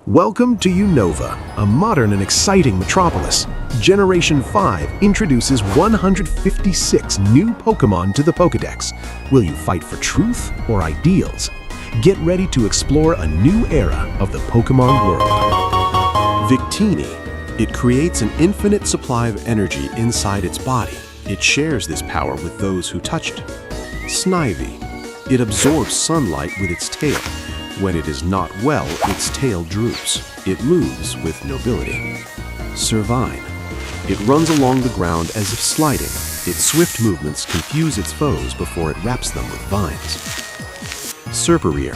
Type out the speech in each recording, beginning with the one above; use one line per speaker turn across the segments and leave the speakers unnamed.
Welcome to Unova, a modern and exciting metropolis. Generation 5 introduces 156 new Pokémon to the Pokedex. Will you fight for truth or ideals? Get ready to explore a new era of the Pokémon world. Victini. It creates an infinite supply of energy inside its body. It shares this power with those who touch it. Snivy. It absorbs sunlight with its tail. When it is not well, its tail droops. It moves with nobility. Servine. It runs along the ground as if sliding. Its swift movements confuse its foes before it wraps them with vines. Serperior.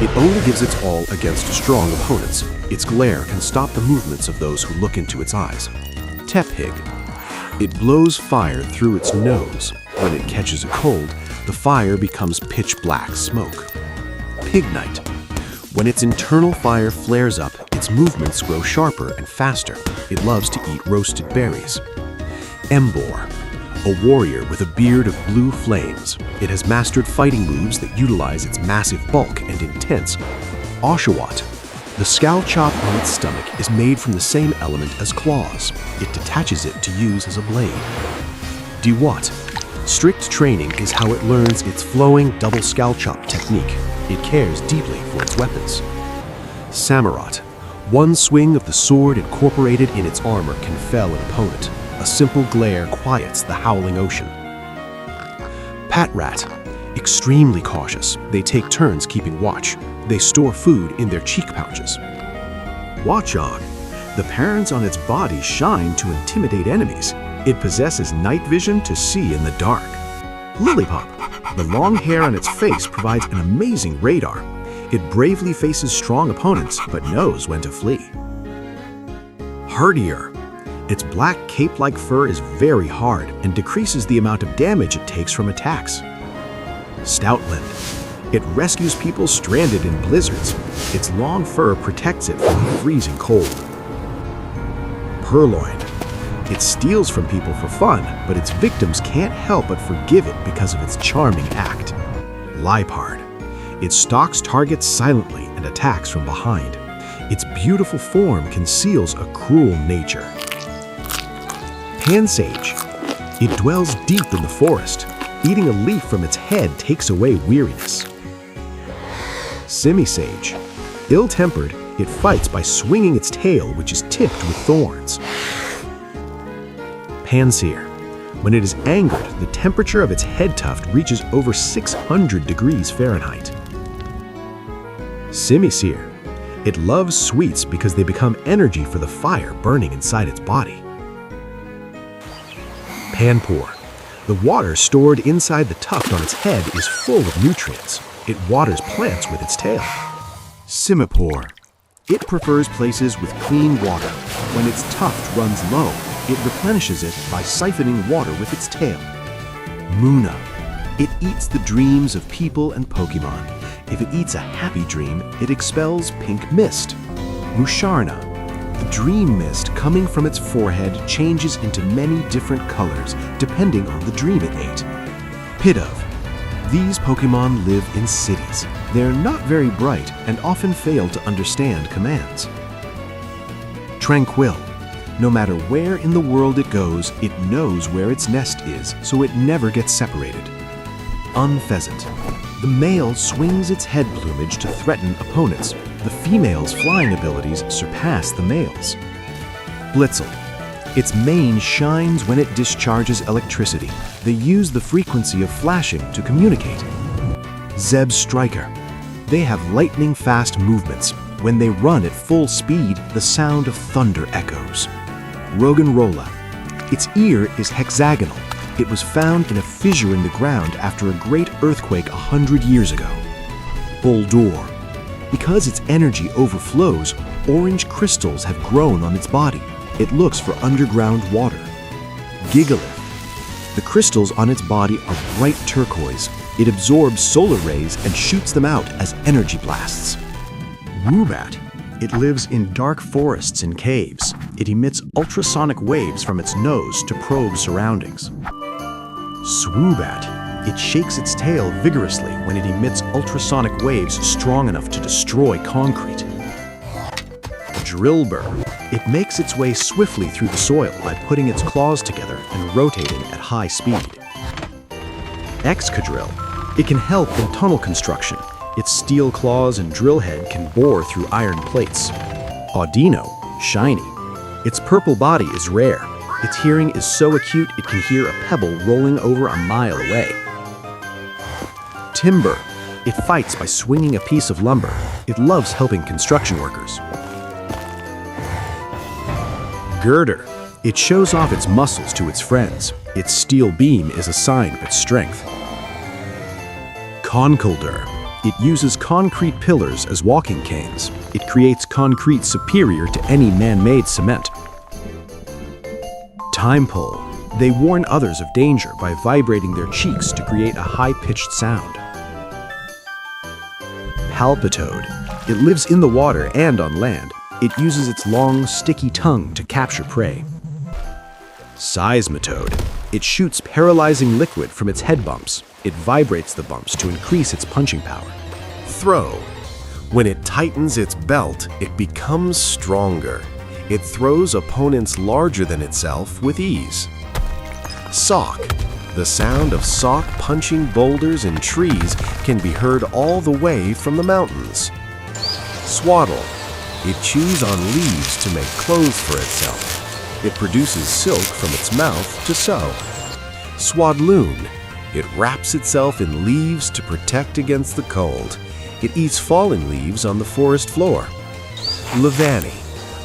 It only gives its all against strong opponents. Its glare can stop the movements of those who look into its eyes. Tepig. It blows fire through its nose. When it catches a cold, the fire becomes pitch black smoke. Pignite. When its internal fire flares up, its movements grow sharper and faster. It loves to eat roasted berries. Emboar. A warrior with a beard of blue flames. It has mastered fighting moves that utilize its massive bulk and intense. Oshawott. The scowl chop on its stomach is made from the same element as claws. It detaches it to use as a blade. Dewott. Strict training is how it learns its flowing double scowl chop technique. It cares deeply for its weapons. Samurott. One swing of the sword incorporated in its armor can fell an opponent. A simple glare quiets the howling ocean. Patrat. Extremely cautious. They take turns keeping watch. They store food in their cheek pouches. Watchog. The parents on its body shine to intimidate enemies. It possesses night vision to see in the dark. Lillipup. The long hair on its face provides an amazing radar. It bravely faces strong opponents, but knows when to flee. Hardier. Its black cape-like fur is very hard and decreases the amount of damage it takes from attacks. Stoutland. It rescues people stranded in blizzards. Its long fur protects it from the freezing cold. Purrloin. It steals from people for fun, but its victims can't help but forgive it because of its charming act. Liepard. It stalks targets silently and attacks from behind. Its beautiful form conceals a cruel nature. Pansage. It dwells deep in the forest. Eating a leaf from its head takes away weariness. Simisage. Ill-tempered, it fights by swinging its tail, which is tipped with thorns. Pansear. When it is angered, the temperature of its head tuft reaches over 600 degrees Fahrenheit. Simisear. It loves sweets because they become energy for the fire burning inside its body. Panpour. The water stored inside the tuft on its head is full of nutrients. It waters plants with its tail. Simipour. It prefers places with clean water. When its tuft runs low, it replenishes it by siphoning water with its tail. Munna. It eats the dreams of people and Pokémon. If it eats a happy dream, it expels pink mist. Musharna. The dream mist coming from its forehead changes into many different colors depending on the dream it ate. Pidove. These Pokémon live in cities. They're not very bright and often fail to understand commands. Tranquil. No matter where in the world it goes, it knows where its nest is, so it never gets separated. Unpheasant. The male swings its head plumage to threaten opponents. The female's flying abilities surpass the male's. Blitzel. Its mane shines when it discharges electricity. They use the frequency of flashing to communicate. Zeb Striker. They have lightning-fast movements. When they run at full speed, the sound of thunder echoes. Roggenrola. Its ear is hexagonal. It was found in a fissure in the ground after a great earthquake 100 years ago. Bulldor. Because its energy overflows, orange crystals have grown on its body. It looks for underground water. Gigalith. The crystals on its body are bright turquoise. It absorbs solar rays and shoots them out as energy blasts. Woobat. It lives in dark forests and caves. It emits ultrasonic waves from its nose to probe surroundings. Swoobat. It shakes its tail vigorously when it emits ultrasonic waves strong enough to destroy concrete. Drillbur. It makes its way swiftly through the soil by putting its claws together and rotating at high speed. Excadrill. It can help in tunnel construction. Its steel claws and drill head can bore through iron plates. Audino. Shiny. Its purple body is rare. Its hearing is so acute it can hear a pebble rolling over a mile away. Timburr. It fights by swinging a piece of lumber. It loves helping construction workers. Girder. It shows off its muscles to its friends. Its steel beam is a sign of its strength. Conkeldurr. It uses concrete pillars as walking canes. It creates concrete superior to any man-made cement. Timepole. They warn others of danger by vibrating their cheeks to create a high-pitched sound. Palpitoad. It lives in the water and on land. It uses its long, sticky tongue to capture prey. Seismitoad. It shoots paralyzing liquid from its head bumps. It vibrates the bumps to increase its punching power. Throw. When it tightens its belt, it becomes stronger. It throws opponents larger than itself with ease. Sock. The sound of sock punching boulders and trees can be heard all the way from the mountains. Swaddle. It chews on leaves to make clothes for itself. It produces silk from its mouth to sew. Swadloon. It wraps itself in leaves to protect against the cold. It eats fallen leaves on the forest floor. Levani.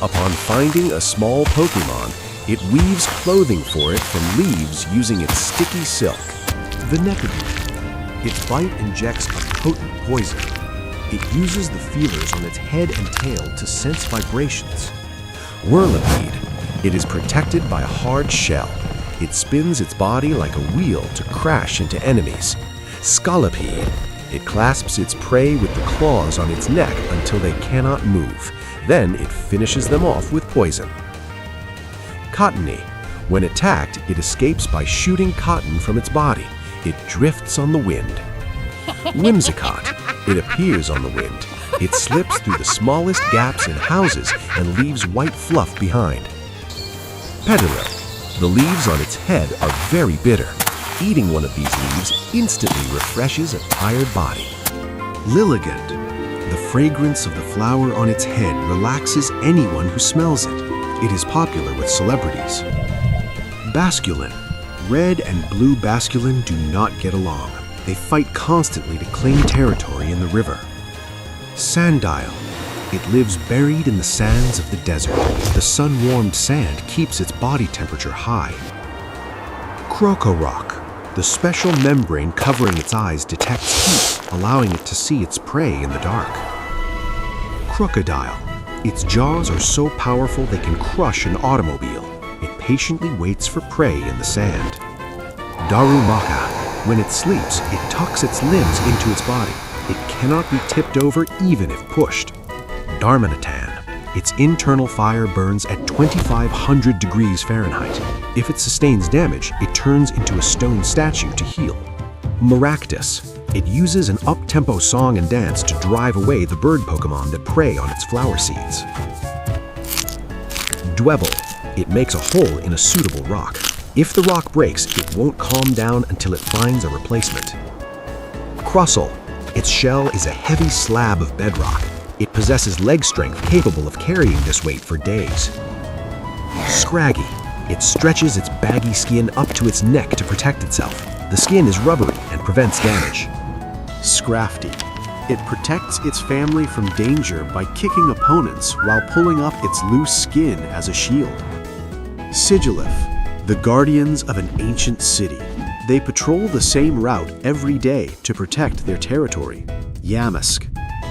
Upon finding a small Pokémon, it weaves clothing for it from leaves using its sticky silk. Venepidine. Its bite injects a potent poison. It uses the feelers on its head and tail to sense vibrations. Whirlipede. It is protected by a hard shell. It spins its body like a wheel to crash into enemies. Scolipede. It clasps its prey with the claws on its neck until they cannot move. Then it finishes them off with poison. Cottony. When attacked, it escapes by shooting cotton from its body. It drifts on the wind. Whimsicott. It appears on the wind. It slips through the smallest gaps in houses and leaves white fluff behind. Petilil. The leaves on its head are very bitter. Eating one of these leaves instantly refreshes a tired body. Lillipup. The fragrance of the flower on its head relaxes anyone who smells it. It is popular with celebrities. Basculin. Red and blue Basculin do not get along. They fight constantly to claim territory in the river. Sandile. It lives buried in the sands of the desert. The sun-warmed sand keeps its body temperature high. Crocorock. The special membrane covering its eyes detects heat, allowing it to see its prey in the dark. Crocodile. Its jaws are so powerful they can crush an automobile. It patiently waits for prey in the sand. Darumaka. When it sleeps, it tucks its limbs into its body. It cannot be tipped over even if pushed. Darmanitan. Its internal fire burns at 2,500 degrees Fahrenheit. If it sustains damage, it turns into a stone statue to heal. Maractus. It uses an up-tempo song and dance to drive away the bird Pokémon that prey on its flower seeds. Dwebble. It makes a hole in a suitable rock. If the rock breaks, it won't calm down until it finds a replacement. Crustle. Its shell is a heavy slab of bedrock. It possesses leg strength capable of carrying this weight for days. Scraggy. It stretches its baggy skin up to its neck to protect itself. The skin is rubbery and prevents damage. Scrafty. It protects its family from danger by kicking opponents while pulling up its loose skin as a shield. Sigilif. The guardians of an ancient city. They patrol the same route every day to protect their territory. Yamask.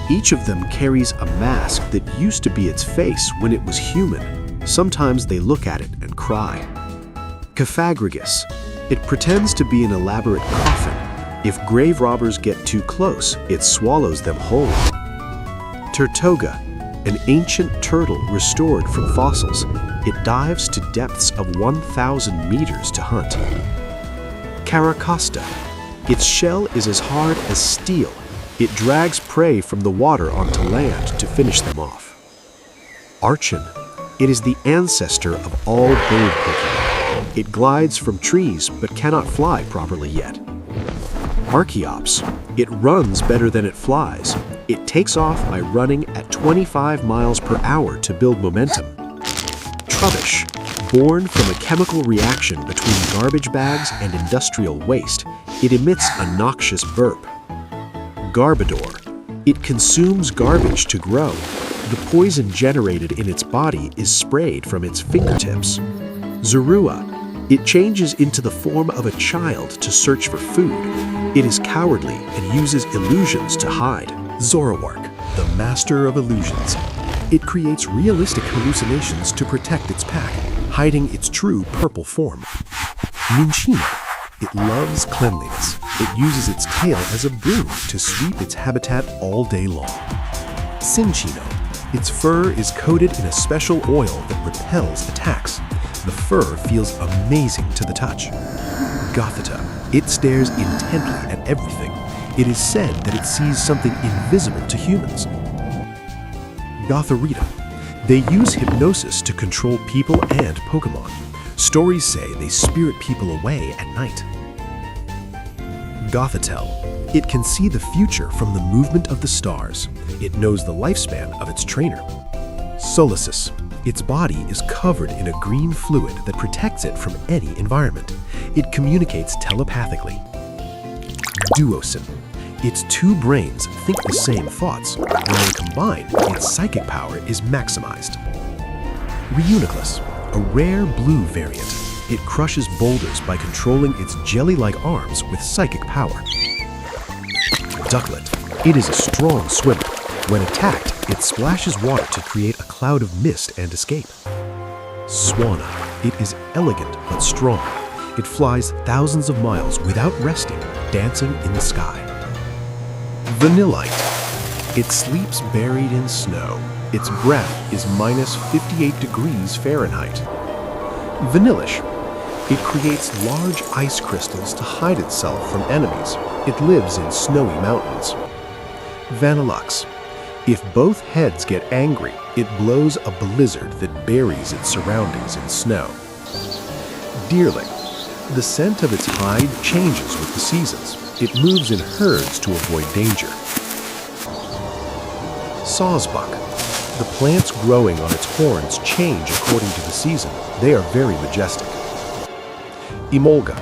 Each of them carries a mask that used to be its face when it was human. Sometimes they look at it and cry. Caphagrigus. It pretends to be an elaborate coffin. If grave robbers get too close, it swallows them whole. Turtoga. An ancient turtle restored from fossils. It dives to depths of 1,000 meters to hunt. Caracosta. Its shell is as hard as steel. It drags prey from the water onto land to finish them off. Archon. It is the ancestor of all bird Pokémon. It glides from trees but cannot fly properly yet. Archeops. It runs better than it flies. It takes off by running at 25 miles per hour to build momentum. Trubbish. Born from a chemical reaction between garbage bags and industrial waste, it emits a noxious burp. Garbodor. It consumes garbage to grow. The poison generated in its body is sprayed from its fingertips. Zorua. It changes into the form of a child to search for food. It is cowardly and uses illusions to hide. Zoroark, the master of illusions. It creates realistic hallucinations to protect its pack, hiding its true purple form. Minccino. It loves cleanliness. It uses its tail as a broom to sweep its habitat all day long. Cinccino. Its fur is coated in a special oil that repels attacks. The fur feels amazing to the touch. Gothita. It stares intently at everything. It is said that it sees something invisible to humans. Gothorita. They use hypnosis to control people and Pokémon. Stories say they spirit people away at night. Gothitelle. It can see the future from the movement of the stars. It knows the lifespan of its trainer. Solosis. Its body is covered in a green fluid that protects it from any environment. It communicates telepathically. Duosin. Its two brains think the same thoughts. When they combine, its psychic power is maximized. Reuniclus, a rare blue variant. It crushes boulders by controlling its jelly-like arms with psychic power. Ducklet. It is a strong swimmer. When attacked, it splashes water to create a cloud of mist and escape. Swanna. It is elegant but strong. It flies thousands of miles without resting, dancing in the sky. Vanillite. It sleeps buried in snow. Its breath is minus 58 degrees Fahrenheit. Vanillish. It creates large ice crystals to hide itself from enemies. It lives in snowy mountains. Vanillux. If both heads get angry, it blows a blizzard that buries its surroundings in snow. Deerling. The scent of its hide changes with the seasons. It moves in herds to avoid danger. Sawsbuck. The plants growing on its horns change according to the season. They are very majestic. Emolga.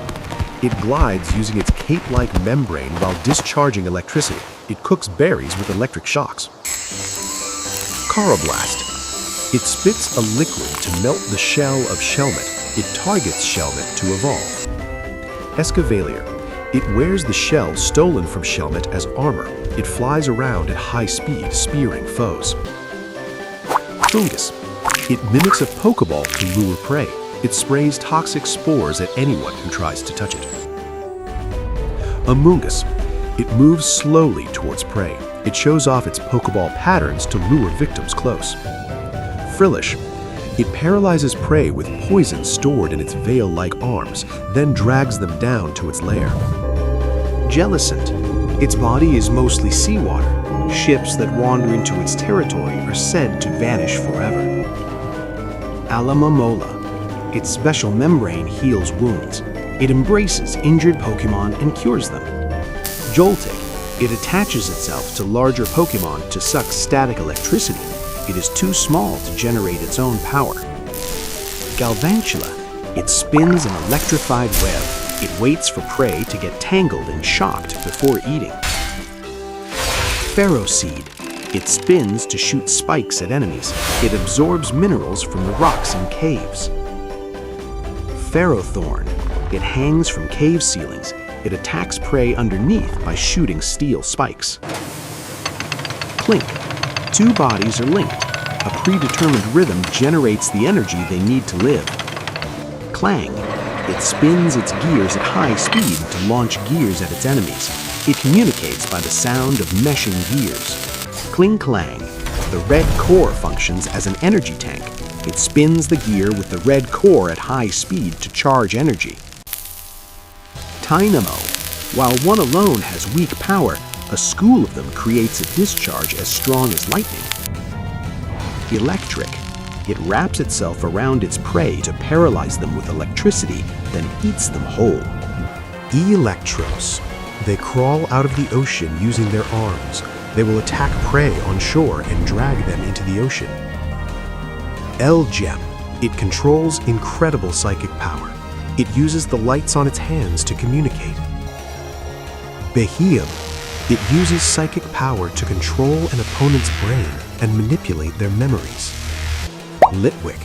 It glides using its cape-like membrane while discharging electricity. It cooks berries with electric shocks. Coroblast. It spits a liquid to melt the shell of Shelmet. It targets Shelmet to evolve. Escavalier. It wears the shell stolen from Shelmet as armor. It flies around at high speed, spearing foes. Fungus. It mimics a Pokeball to lure prey. It sprays toxic spores at anyone who tries to touch it. Amoonguss. It moves slowly towards prey. It shows off its Pokeball patterns to lure victims close. Frillish. It paralyzes prey with poison stored in its veil-like arms, then drags them down to its lair. Jellicent. Its body is mostly seawater. Ships that wander into its territory are said to vanish forever. Alamamola. Its special membrane heals wounds. It embraces injured Pokémon and cures them. Joltik. It attaches itself to larger Pokémon to suck static electricity. It is too small to generate its own power. Galvantula. It spins an electrified web. It waits for prey to get tangled and shocked before eating. Ferroseed. It spins to shoot spikes at enemies. It absorbs minerals from the rocks in caves. Ferrothorn. It hangs from cave ceilings. It attacks prey underneath by shooting steel spikes. Clink. Two bodies are linked. A predetermined rhythm generates the energy they need to live. Clang. It spins its gears at high speed to launch gears at its enemies. It communicates by the sound of meshing gears. Cling Clang. The red core functions as an energy tank. It spins the gear with the red core at high speed to charge energy. Tynamo. While one alone has weak power, a school of them creates a discharge as strong as lightning. Electric.
It wraps itself around its prey to paralyze them with electricity, then eats them whole.
Electros. They crawl out of the ocean using their arms. They will attack prey on shore and drag them into the ocean. L-Gem. It controls incredible psychic power. It uses the lights on its hands to communicate. Beheeyem. It uses psychic power to control an opponent's brain and manipulate their memories. Litwick.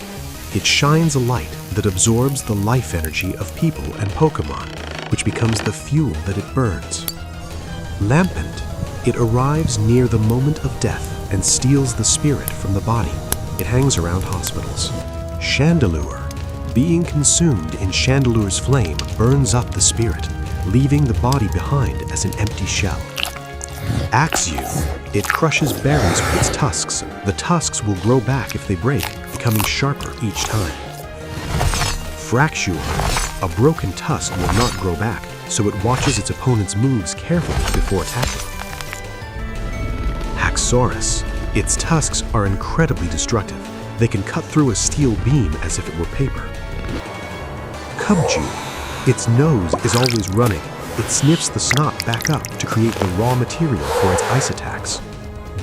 It shines a light that absorbs the life energy of people and Pokémon, which becomes the fuel that it burns. Lampent. It arrives near the moment of death and steals the spirit from the body. It hangs around hospitals. Chandelure. Being consumed in Chandelure's flame burns up the spirit, leaving the body behind as an empty shell. Axew. It crushes berries with its tusks. The tusks will grow back if they break, becoming sharper each time. Fracture. A broken tusk will not grow back, so it watches its opponent's moves carefully before attacking. Haxorus. Its tusks are incredibly destructive. They can cut through a steel beam as if it were paper. Cubju. Its nose is always running. It sniffs the snot back up to create the raw material for its ice attacks.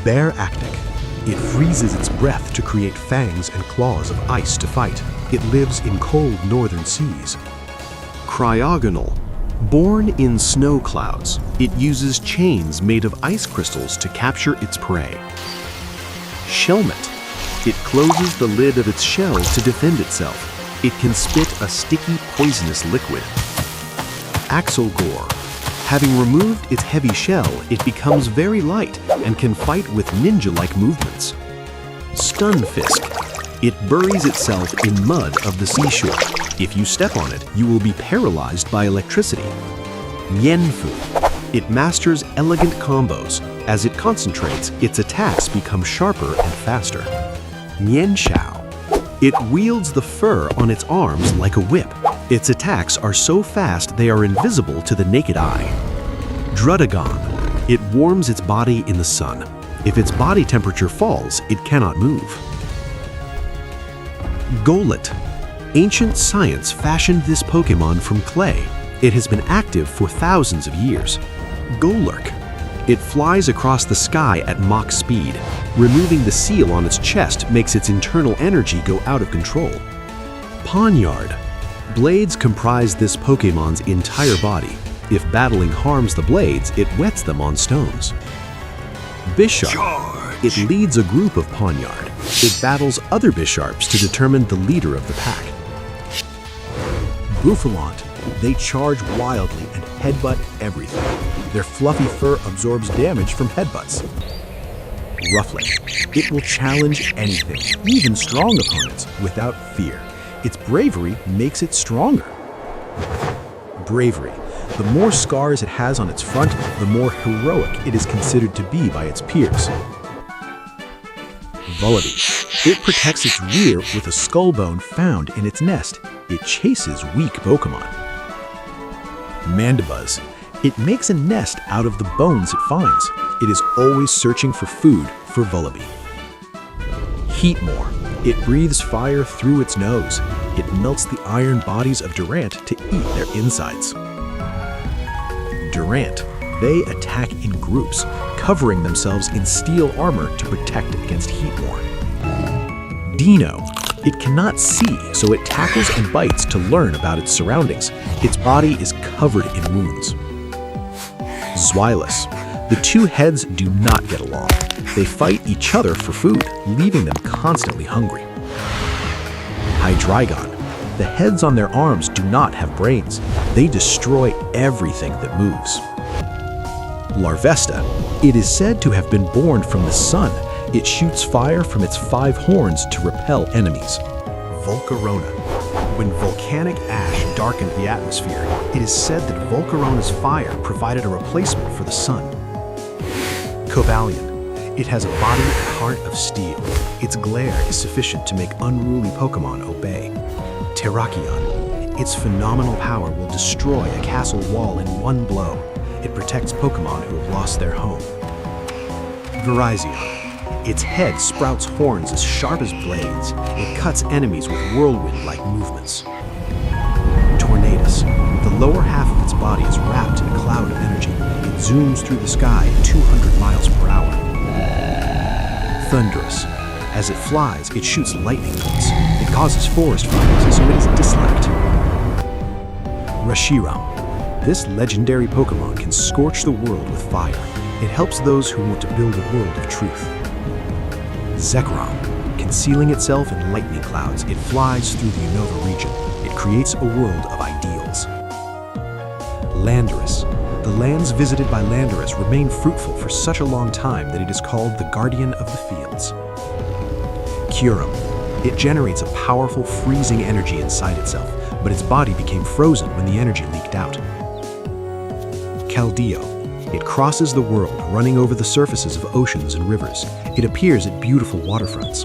Bearactic. It freezes its breath to create fangs and claws of ice to fight. It lives in cold northern seas. Cryogonal. Born in snow clouds, it uses chains made of ice crystals to capture its prey. Shelmet. It closes the lid of its shell to defend itself. It can spit a sticky, poisonous liquid. Axelgore. Having removed its heavy shell, it becomes very light and can fight with ninja-like movements. Stunfisk. It buries itself in mud of the seashore. If you step on it, you will be paralyzed by electricity. Mienfoo. It masters elegant combos. As it concentrates, its attacks become sharper and faster. Mienshao. It wields the fur on its arms like a whip. Its attacks are so fast they are invisible to the naked eye. Druddigon. It warms its body in the sun. If its body temperature falls, it cannot move. Golett. Ancient science fashioned this Pokémon from clay. It has been active for thousands of years. Golurk. It flies across the sky at Mach speed. Removing the seal on its chest makes its internal energy go out of control. Pawniard. Blades comprise this Pokémon's entire body. If battling harms the blades, it wets them on stones. Bisharp. It leads a group of Pawniard. It battles other Bisharps to determine the leader of the pack. Bouffalant. They charge wildly and headbutt everything. Their fluffy fur absorbs damage from headbutts. Rufflet. It will challenge anything, even strong opponents, without fear. Its bravery makes it stronger. Bravery. The more scars it has on its front, the more heroic it is considered to be by its peers. Vullaby. It protects its rear with a skull bone found in its nest. It chases weak Pokémon. Mandibuzz. It makes a nest out of the bones it finds. It is always searching for food for Vullaby. Heatmore. It breathes fire through its nose. It melts the iron bodies of Durant to eat their insides. Durant. They attack in groups, covering themselves in steel armor to protect against Heatmore. Dino. It cannot see, so it tackles and bites to learn about its surroundings. Its body is covered in wounds. Zweilous. The two heads do not get along. They fight each other for food, leaving them constantly hungry. Hydreigon. The heads on their arms do not have brains. They destroy everything that moves. Larvesta. It is said to have been born from the sun. It shoots fire from its 5 horns to repel enemies. Volcarona. When volcanic ash darkened the atmosphere, it is said that Volcarona's fire provided a replacement for the sun. Cobalion. It has a body and heart of steel. Its glare is sufficient to make unruly Pokémon obey. Terrakion. Its phenomenal power will destroy a castle wall in one blow. It protects Pokémon who have lost their home. Virizion.
Its head sprouts horns as sharp as blades. It cuts enemies with whirlwind-like movements. Tornadus. The lower half of its body is wrapped in a cloud of energy. It zooms through the sky at 200 miles per hour. Thunderous. As it flies, it shoots lightning bolts. It causes forest fires, so it is disliked. Reshiram. This legendary Pokémon can scorch the world with fire. It helps those who want to build a world of truth. Zekrom. Concealing itself in lightning clouds, it flies through the Unova Region. It creates a world of ideals. Landorus. The lands visited by Landorus remain fruitful for such a long time that it is called the Guardian of the Fields. Kyurem. It generates a powerful freezing energy inside itself, but its body became frozen when the energy leaked out. Keldeo. It crosses the world, running over the surfaces of oceans and rivers. It appears at beautiful waterfronts.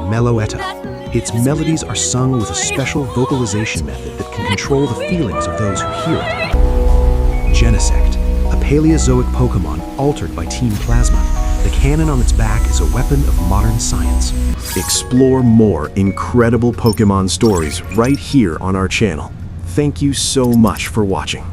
Meloetta. Its melodies are sung with a special vocalization method that can control the feelings of those who hear it. Genesect. A Paleozoic Pokémon altered by Team Plasma. The cannon on its back is a weapon of modern science.
Explore more incredible Pokémon stories right here on our channel. Thank you so much for watching.